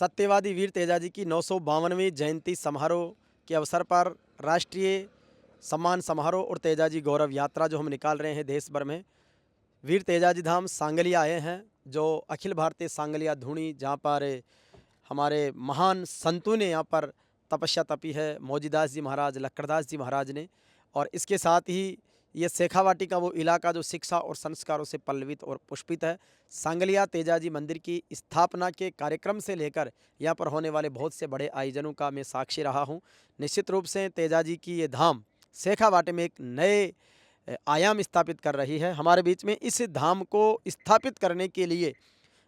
सत्यवादी वीर तेजाजी की 952वीं जयंती समारोह के अवसर पर राष्ट्रीय सम्मान समारोह और तेजाजी गौरव यात्रा जो हम निकाल रहे हैं देश भर में, वीर तेजाजी धाम सांगलिया आए हैं। जो अखिल भारतीय सांगलिया धूणी, जहाँ पर हमारे महान संतों ने यहाँ पर तपस्या तपी है, मौजीदास जी महाराज, लक्कड़दास जी महाराज ने। और इसके साथ ही ये शेखावाटी का वो इलाका जो शिक्षा और संस्कारों से पल्लवित और पुष्पित है। सांगलिया तेजाजी मंदिर की स्थापना के कार्यक्रम से लेकर यहाँ पर होने वाले बहुत से बड़े आयोजनों का मैं साक्षी रहा हूँ। निश्चित रूप से तेजाजी की ये धाम शेखावाटी में एक नए आयाम स्थापित कर रही है। हमारे बीच में इस धाम को स्थापित करने के लिए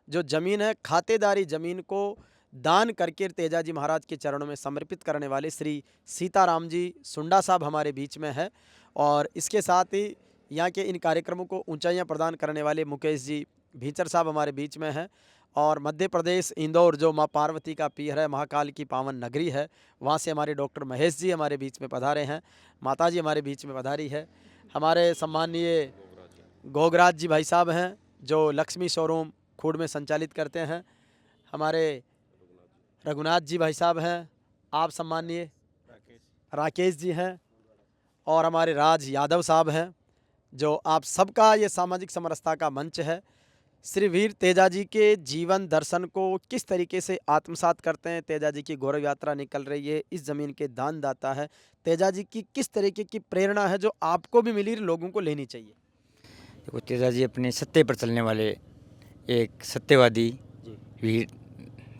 जो ज़मीन है, खातेदारी ज़मीन को दान करके तेजाजी महाराज के चरणों में समर्पित करने वाले श्री सीताराम जी सुंडा साहब हमारे बीच में है। और इसके साथ ही यहाँ के इन कार्यक्रमों को ऊंचाइयाँ प्रदान करने वाले मुकेश जी भीचर साहब हमारे बीच में हैं। और मध्य प्रदेश इंदौर जो माँ पार्वती का पीर है, महाकाल की पावन नगरी है, वहाँ से हमारे डॉक्टर महेश जी हमारे बीच में पधारे हैं। माता जी हमारे बीच में पधारी है। हमारे सम्मानीय गोगराज जी भाई साहब हैं जो लक्ष्मी शोरूम खूड़ में संचालित करते हैं। हमारे रघुनाथ जी भाई साहब हैं, आप सम्मानीय राकेश जी हैं। और हमारे राज यादव साहब हैं जो आप सबका ये सामाजिक समरसता का मंच है। श्री वीर तेजाजी के जीवन दर्शन को किस तरीके से आत्मसात करते हैं। तेजाजी की गौरव यात्रा निकल रही है, इस ज़मीन के दानदाता है। तेजाजी की किस तरीके की प्रेरणा है जो आपको भी मिली, लोगों को लेनी चाहिए। देखो, तेजाजी अपने सत्य पर चलने वाले एक सत्यवादी जी वीर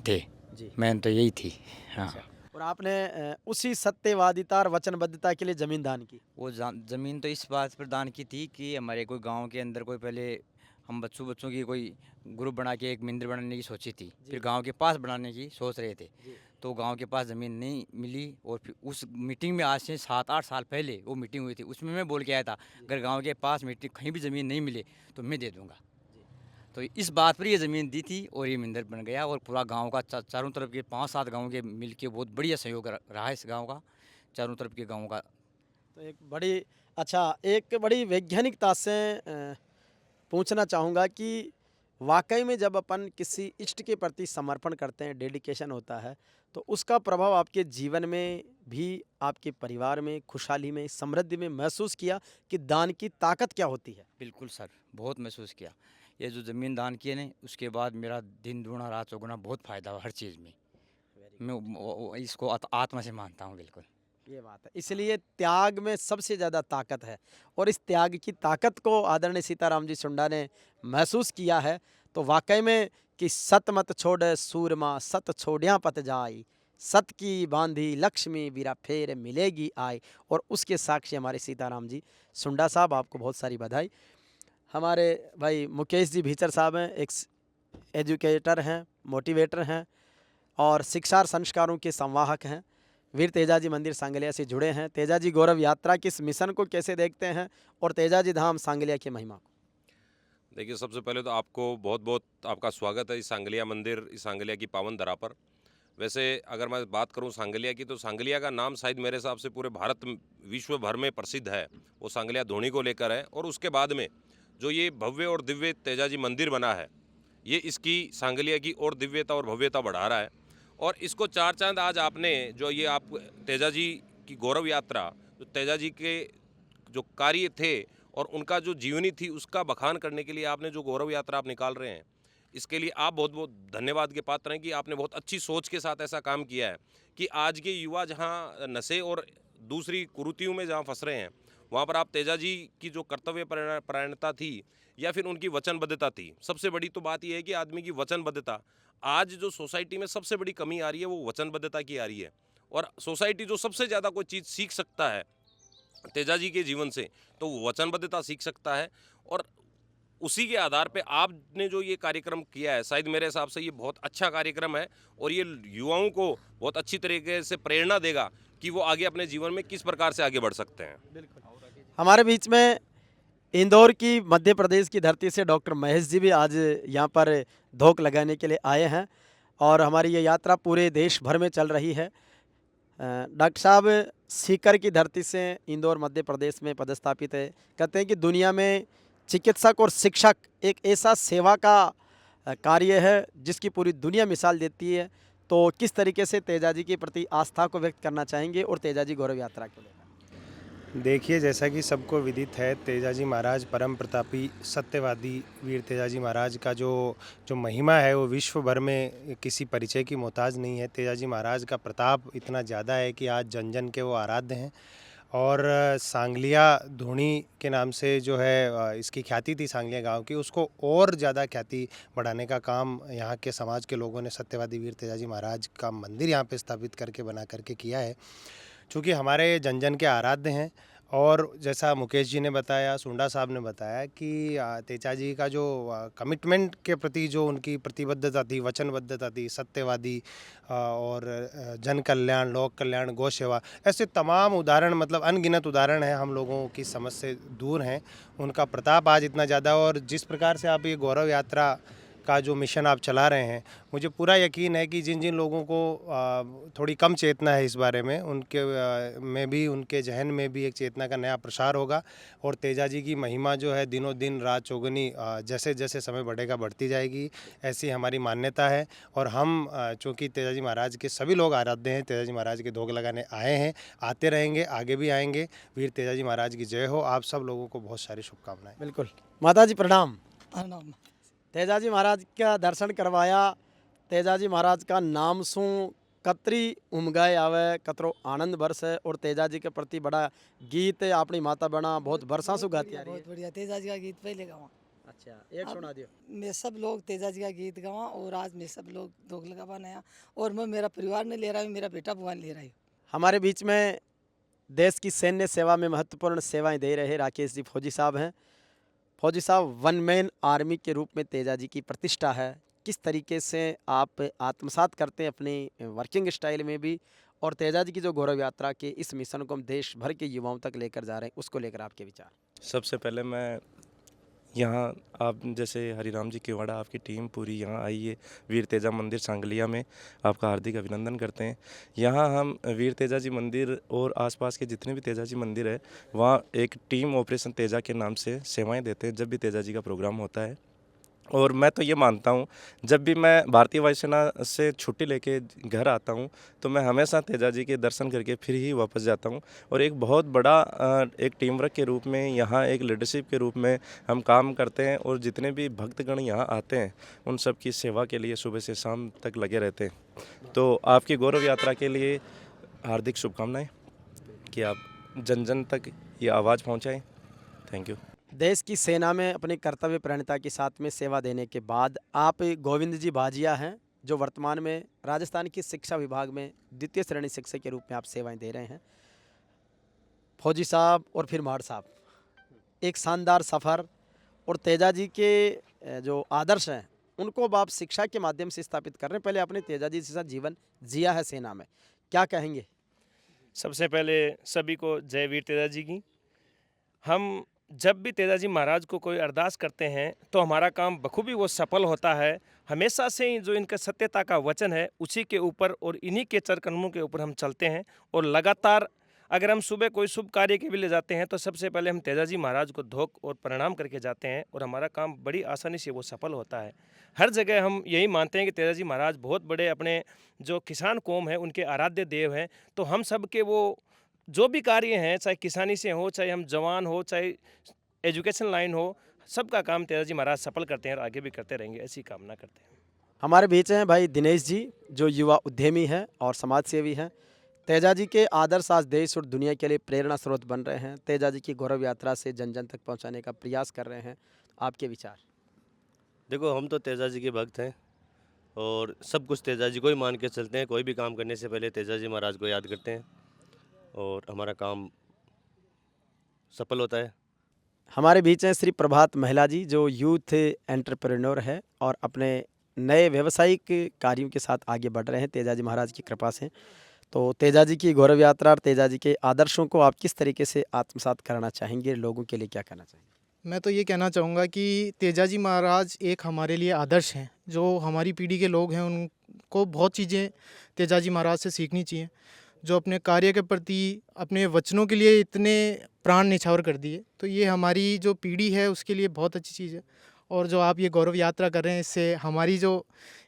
थे। जी। मैंने तो यही थी। हाँ। अच्छा। और आपने उसी सत्यवादिता और वचनबद्धता के लिए ज़मीन दान की। वो ज़मीन तो इस बात पर दान की थी कि हमारे कोई गांव के अंदर कोई पहले हम बच्चों की कोई ग्रुप बना के एक मंदिर बनाने की सोची थी। फिर गांव के पास बनाने की सोच रहे थे। तो गांव के पास ज़मीन नहीं मिली। और फिर उस मीटिंग में आज से 7-8 साल पहले वो मीटिंग हुई थी। उसमें मैं बोल के आया था, अगर गाँव के पास मीटिंग कहीं भी ज़मीन नहीं मिले तो मैं दे दूँगा। तो इस बात पर ये ज़मीन दी थी और ये मंदिर बन गया। और पूरा गांव का चारों तरफ के 5-7 गांव के मिल के बहुत बढ़िया सहयोग रहा है इस गांव का, चारों तरफ के गाँवों का। तो एक बड़ी वैज्ञानिकता से पूछना चाहूँगा कि वाकई में जब अपन किसी इष्ट के प्रति समर्पण करते हैं, डेडिकेशन होता है, तो उसका प्रभाव आपके जीवन में भी, आपके परिवार में, खुशहाली में, समृद्धि में महसूस किया कि दान की ताकत क्या होती है। बिल्कुल सर, बहुत महसूस किया। ये जो ज़मीन दान किए ने, उसके बाद मेरा दिन दूना रात चौगुना बहुत फ़ायदा हुआ हर चीज़ में। मैं इसको आत्मा से मानता हूँ बिल्कुल। ये बात है, इसलिए त्याग में सबसे ज़्यादा ताकत है। और इस त्याग की ताकत को आदरणीय सीताराम जी सुंडा ने महसूस किया है। तो वाकई में कि सत मत छोड़ सूरमा, सत छोड़िया पत जाई, सत की बांधी लक्ष्मी बीरा फेर मिलेगी आई। और उसके साक्षी हमारे सीताराम जी सुंडा साहब, आपको बहुत सारी बधाई। हमारे भाई मुकेश जी भीचर साहब हैं, एक एजुकेटर हैं, मोटिवेटर हैं और शिक्षा और संस्कारों के संवाहक हैं। वीर तेजाजी मंदिर सांगलिया से जुड़े हैं। तेजाजी गौरव यात्रा के इस मिशन को कैसे देखते हैं और तेजाजी धाम सांगलिया की महिमा को? देखिए, सबसे पहले तो आपको बहुत बहुत आपका स्वागत है इस सांगलिया मंदिर, इस सांगलिया की पावन धरा पर। वैसे अगर मैं बात करूं सांगलिया की, तो सांगलिया का नाम शायद मेरे हिसाब से पूरे भारत विश्व भर में प्रसिद्ध है, वो सांगलिया धोनी को लेकर है। और उसके बाद में जो ये भव्य और दिव्य तेजाजी मंदिर बना है, ये इसकी सांगलिया की और दिव्यता और भव्यता बढ़ा रहा है। और इसको चार चांद आज आपने जो ये आप तेजाजी की गौरव यात्रा, जो तेजाजी के जो कार्य थे और उनका जो जीवनी थी, उसका बखान करने के लिए आपने जो गौरव यात्रा आप निकाल रहे हैं, इसके लिए आप बहुत बहुत धन्यवाद के पात्र हैं कि आपने बहुत अच्छी सोच के साथ ऐसा काम किया है कि आज के युवा जहां नशे और दूसरी कुरीतियों में जहां फंस रहे हैं, वहां पर आप तेजाजी की जो कर्तव्य परायणता थी या फिर उनकी वचनबद्धता थी। सबसे बड़ी तो बात यह है कि आदमी की वचनबद्धता, आज जो सोसाइटी में सबसे बड़ी कमी आ रही है वो वचनबद्धता की आ रही है। और सोसाइटी जो सबसे ज़्यादा कोई चीज़ सीख सकता है तेजाजी के जीवन से, तो वो वचनबद्धता सीख सकता है। और उसी के आधार पे आपने जो ये कार्यक्रम किया है, शायद मेरे हिसाब से ये बहुत अच्छा कार्यक्रम है और ये युवाओं को बहुत अच्छी तरीके से प्रेरणा देगा कि वो आगे अपने जीवन में किस प्रकार से आगे बढ़ सकते हैं। बिल्कुल। हमारे बीच में इंदौर की, मध्य प्रदेश की धरती से डॉक्टर महेश जी भी आज यहाँ पर धोख लगाने के लिए आए हैं और हमारी ये यात्रा पूरे देश भर में चल रही है। डॉक्टर साहब सीकर की धरती से इंदौर मध्य प्रदेश में पदस्थापित है। कहते हैं कि दुनिया में चिकित्सक और शिक्षक एक ऐसा सेवा का कार्य है जिसकी पूरी दुनिया मिसाल देती है। तो किस तरीके से तेजाजी के प्रति आस्था को व्यक्त करना चाहेंगे और तेजाजी गौरव यात्रा को लेकर? देखिए, जैसा कि सबको विदित है, तेजाजी महाराज परम प्रतापी सत्यवादी वीर तेजाजी महाराज का जो महिमा है वो विश्व भर में किसी परिचय की मोहताज नहीं है। तेजाजी महाराज का प्रताप इतना ज़्यादा है कि आज जन जन के वो आराध्य हैं। और सांगलिया धूणी के नाम से जो है इसकी ख्याति थी सांगलिया गांव की, उसको और ज़्यादा ख्याति बढ़ाने का काम यहाँ के समाज के लोगों ने सत्यवादी वीर तेजाजी महाराज का मंदिर यहाँ पे स्थापित करके बना करके किया है। चूँकि हमारे जन जन के आराध्य हैं, और जैसा मुकेश जी ने बताया, सुंडा साहब ने बताया कि तेजाजी का जो कमिटमेंट के प्रति जो उनकी प्रतिबद्धता थी, वचनबद्धता थी, सत्यवादी और जन कल्याण, लोक कल्याण, गौ सेवा, ऐसे तमाम उदाहरण, मतलब अनगिनत उदाहरण हैं, हम लोगों की समझ से दूर हैं। उनका प्रताप आज इतना ज़्यादा, और जिस प्रकार से आप ये गौरव यात्रा का जो मिशन आप चला रहे हैं, मुझे पूरा यकीन है कि जिन जिन लोगों को थोड़ी कम चेतना है इस बारे में, उनके में भी, उनके जहन में भी एक चेतना का नया प्रसार होगा। और तेजाजी की महिमा जो है दिनों दिन रात चौगुनी जैसे जैसे समय बढ़ेगा बढ़ती जाएगी, ऐसी हमारी मान्यता है। और हम चूँकि तेजाजी महाराज के सभी लोग आराध्य हैं, तेजाजी महाराज के धोख लगाने आए हैं, आते रहेंगे, आगे भी आएंगे। वीर तेजाजी महाराज की जय हो। आप सब लोगों को बहुत सारी शुभकामनाएं। बिल्कुल। माता जी प्रणाम। प्रणाम। तेजाजी महाराज का दर्शन करवाया, तेजाजी महाराज का नाम सुन कतरी उमगाए आवे, कतरो आनंद बरस है। और तेजाजी के प्रति बड़ा गीत अपनी माता बना बहुत बरसा सु गाती आ रही है। बहुत बढ़िया। तेजाजी का गीत पहले गावा। अच्छा, एक सुना दियो। मैं सब लोग तेजाजी का गीत गावा, और आज मैं सब लोग धोख लगावा नया, और मैं मेरा परिवार ने ले रहा हूँ, मेरा बेटा भगवान ले रहा हूँ। हमारे बीच में देश की सैन्य सेवा में महत्वपूर्ण सेवाएं दे रहे राकेश जी फौजी साहब हैं। फौजी साहब, वन मैन आर्मी के रूप में तेजाजी की प्रतिष्ठा है, किस तरीके से आप आत्मसात करते हैं अपनी वर्किंग स्टाइल में भी, और तेजाजी की जो गौरव यात्रा के इस मिशन को हम देश भर के युवाओं तक लेकर जा रहे हैं, उसको लेकर आपके विचार? सबसे पहले मैं यहाँ, आप जैसे हरिराम जी केवाड़ा, आपकी टीम पूरी यहाँ आई है वीर तेजा मंदिर सांगलिया में, आपका हार्दिक अभिनंदन करते हैं। यहाँ हम वीर तेजा जी मंदिर और आसपास के जितने भी तेजा जी मंदिर है, वहाँ एक टीम ऑपरेशन तेजा के नाम से सेवाएं देते हैं जब भी तेजा जी का प्रोग्राम होता है। और मैं तो ये मानता हूँ, जब भी मैं भारतीय वायुसेना से छुट्टी लेके घर आता हूँ तो मैं हमेशा तेजाजी के दर्शन करके फिर ही वापस जाता हूँ। और एक बहुत बड़ा एक टीम वर्क के रूप में, यहाँ एक लीडरशिप के रूप में हम काम करते हैं। और जितने भी भक्तगण यहाँ आते हैं उन सब की सेवा के लिए सुबह से शाम तक लगे रहते हैं। तो आपकी गौरव यात्रा के लिए हार्दिक शुभकामनाएँ कि आप जन जन तक ये आवाज़ पहुँचाएँ। Thank you. देश की सेना में अपनी कर्तव्य प्रणता के साथ में सेवा देने के बाद आप गोविंद जी भाजिया हैं, जो वर्तमान में राजस्थान की शिक्षा विभाग में द्वितीय श्रेणी शिक्षक के रूप में आप सेवाएं दे रहे हैं। फौजी साहब और फिर माड़ साहब, एक शानदार सफ़र, और तेजाजी के जो आदर्श हैं उनको अब आप शिक्षा के माध्यम से स्थापित कर रहे हैं। पहले आपने तेजाजी के साथ जीवन जिया है सेना में, क्या कहेंगे? सबसे पहले सभी को जय वीर तेजाजी की। हम जब भी तेजाजी महाराज को कोई अरदास करते हैं तो हमारा काम बखूबी वो सफल होता है। हमेशा से ही जो इनका सत्यता का वचन है उसी के ऊपर और इन्हीं के चरकदमों के ऊपर हम चलते हैं। और लगातार अगर हम सुबह कोई शुभ कार्य के लिए जाते हैं तो सबसे पहले हम तेजाजी महाराज को धोख और प्रणाम करके जाते हैं, और हमारा काम बड़ी आसानी से वो सफल होता है। हर जगह हम यही मानते हैं कि तेजाजी महाराज बहुत बड़े अपने जो किसान कौम है उनके आराध्य देव हैं। तो हम सब के वो जो भी कार्य हैं, चाहे किसानी से हो, चाहे हम जवान हो, चाहे एजुकेशन लाइन हो, सबका काम तेजाजी महाराज सफल करते हैं और आगे भी करते रहेंगे, ऐसी कामना करते हैं। हमारे बीच हैं भाई दिनेश जी, जो युवा उद्यमी हैं और समाज सेवी हैं। तेजाजी के आदर्श आज देश और दुनिया के लिए प्रेरणा स्रोत बन रहे हैं। तेजाजी की गौरव यात्रा से जन जन तक पहुंचाने का प्रयास कर रहे हैं, आपके विचार? देखो, हम तो तेजाजी के भक्त हैं और सब कुछ तेजाजी को ही मान के चलते हैं। कोई भी काम करने से पहले तेजाजी महाराज को याद करते हैं और हमारा काम सफल होता है। हमारे बीच हैं श्री प्रभात महिला जी, जो यूथ एंटरप्रेन्योर है और अपने नए व्यावसायिक कार्यों के साथ आगे बढ़ रहे हैं तेजाजी महाराज की कृपा से। तो तेजाजी की गौरव यात्रा और तेजाजी के आदर्शों को आप किस तरीके से आत्मसात करना चाहेंगे, लोगों के लिए क्या कहना चाहेंगे? मैं तो ये कहना चाहूँगा कि तेजाजी महाराज एक हमारे लिए आदर्श हैं। जो हमारी पीढ़ी के लोग हैं उनको बहुत चीज़ें तेजाजी महाराज से सीखनी चाहिए, जो अपने कार्य के प्रति, अपने वचनों के लिए इतने प्राण निछावर कर दिए। तो ये हमारी जो पीढ़ी है उसके लिए बहुत अच्छी चीज़ है। और जो आप ये गौरव यात्रा कर रहे हैं, इससे हमारी जो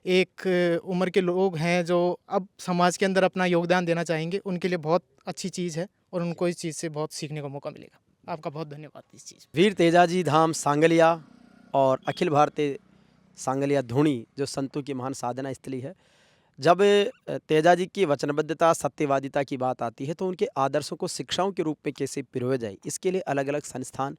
एक उम्र के लोग हैं जो अब समाज के अंदर अपना योगदान देना चाहेंगे, उनके लिए बहुत अच्छी चीज़ है और उनको इस चीज़ से बहुत सीखने का मौका मिलेगा। आपका बहुत धन्यवाद इस चीज़। वीर तेजाजी धाम सांगलिया और अखिल भारतीय सांगलिया धूणी जो संतों की महान साधना स्थली है। जब तेजाजी की वचनबद्धता, सत्यवादिता की बात आती है तो उनके आदर्शों को शिक्षाओं के रूप में कैसे पिरोया जाए, इसके लिए अलग अलग संस्थान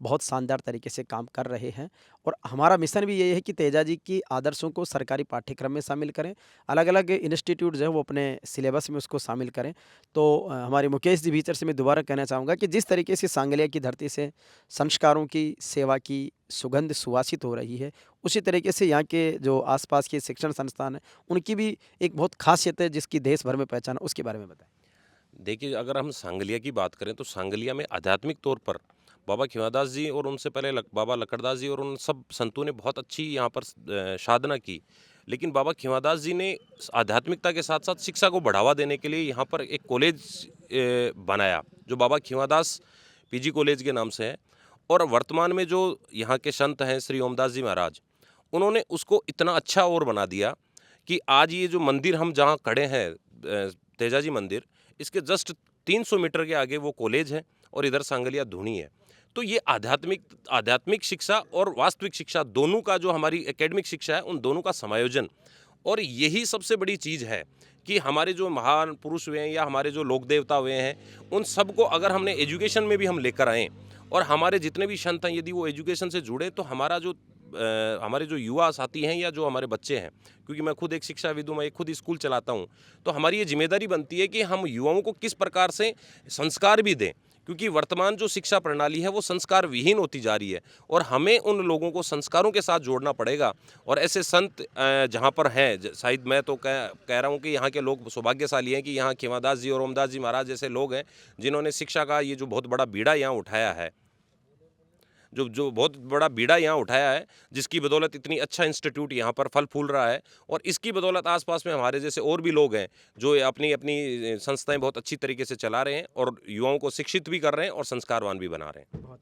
बहुत शानदार तरीके से काम कर रहे हैं। और हमारा मिशन भी यही है कि तेजाजी की आदर्शों को सरकारी पाठ्यक्रम में शामिल करें, अलग अलग इंस्टीट्यूट जो है वो अपने सिलेबस में उसको शामिल करें। तो हमारे मुकेश जी भीतर से मैं दोबारा कहना चाहूँगा कि जिस तरीके से सांगलिया की धरती से संस्कारों की, सेवा की सुगंध सुवासित हो रही है, उसी तरीके से यहाँ के जो आसपास के शिक्षण संस्थान हैं उनकी भी एक बहुत खासियत है जिसकी देश भर में पहचान है, उसके बारे में बताएं। देखिए, अगर हम सांगलिया की बात करें तो सांगलिया में आध्यात्मिक तौर पर बाबा खिवादास जी और उनसे पहले बाबा लक्कड़दास जी और उन सब संतों ने बहुत अच्छी यहाँ पर साधना की। लेकिन बाबा खिवादास जी ने आध्यात्मिकता के साथ साथ शिक्षा को बढ़ावा देने के लिए यहाँ पर एक कॉलेज बनाया जो बाबा खिवादास पीजी कॉलेज के नाम से है। और वर्तमान में जो यहाँ के संत हैं श्री ओमदास जी महाराज, उन्होंने उसको इतना अच्छा और बना दिया कि आज ये जो मंदिर हम जहाँ खड़े हैं तेजाजी मंदिर, इसके जस्ट 300 मीटर के आगे वो कॉलेज है और इधर सांगलिया धूणी है। तो ये आध्यात्मिक शिक्षा और वास्तविक शिक्षा दोनों का जो हमारी एकेडमिक शिक्षा है उन दोनों का समायोजन, और यही सबसे बड़ी चीज़ है कि हमारे जो महान पुरुष हुए हैं या हमारे जो लोक देवता हुए हैं उन सबको अगर हमने एजुकेशन में भी हम लेकर आएँ और हमारे जितने भी संत हैं यदि वो एजुकेशन से जुड़े तो हमारे जो युवा साथी हैं या जो हमारे बच्चे हैं, क्योंकि मैं खुद एक शिक्षाविद हूँ, मैं खुद स्कूल चलाता हूँ, तो हमारी ये जिम्मेदारी बनती है कि हम युवाओं को किस प्रकार से संस्कार भी दें, क्योंकि वर्तमान जो शिक्षा प्रणाली है वो संस्कार विहीन होती जा रही है और हमें उन लोगों को संस्कारों के साथ जोड़ना पड़ेगा। और ऐसे संत जहाँ पर हैं, शायद मैं तो कह रहा हूँ कि यहाँ के लोग सौभाग्यशाली हैं कि यहाँ खिवादास जी और ओमदास जी महाराज जैसे लोग हैं जिन्होंने शिक्षा का ये जो बहुत बड़ा बीड़ा यहाँ उठाया है, जो बहुत बड़ा बीड़ा यहाँ उठाया है, जिसकी बदौलत इतनी अच्छा इंस्टीट्यूट यहाँ पर फल फूल रहा है। और इसकी बदौलत आसपास में हमारे जैसे और भी लोग हैं जो अपनी अपनी संस्थाएं बहुत अच्छी तरीके से चला रहे हैं और युवाओं को शिक्षित भी कर रहे हैं और संस्कारवान भी बना रहे हैं।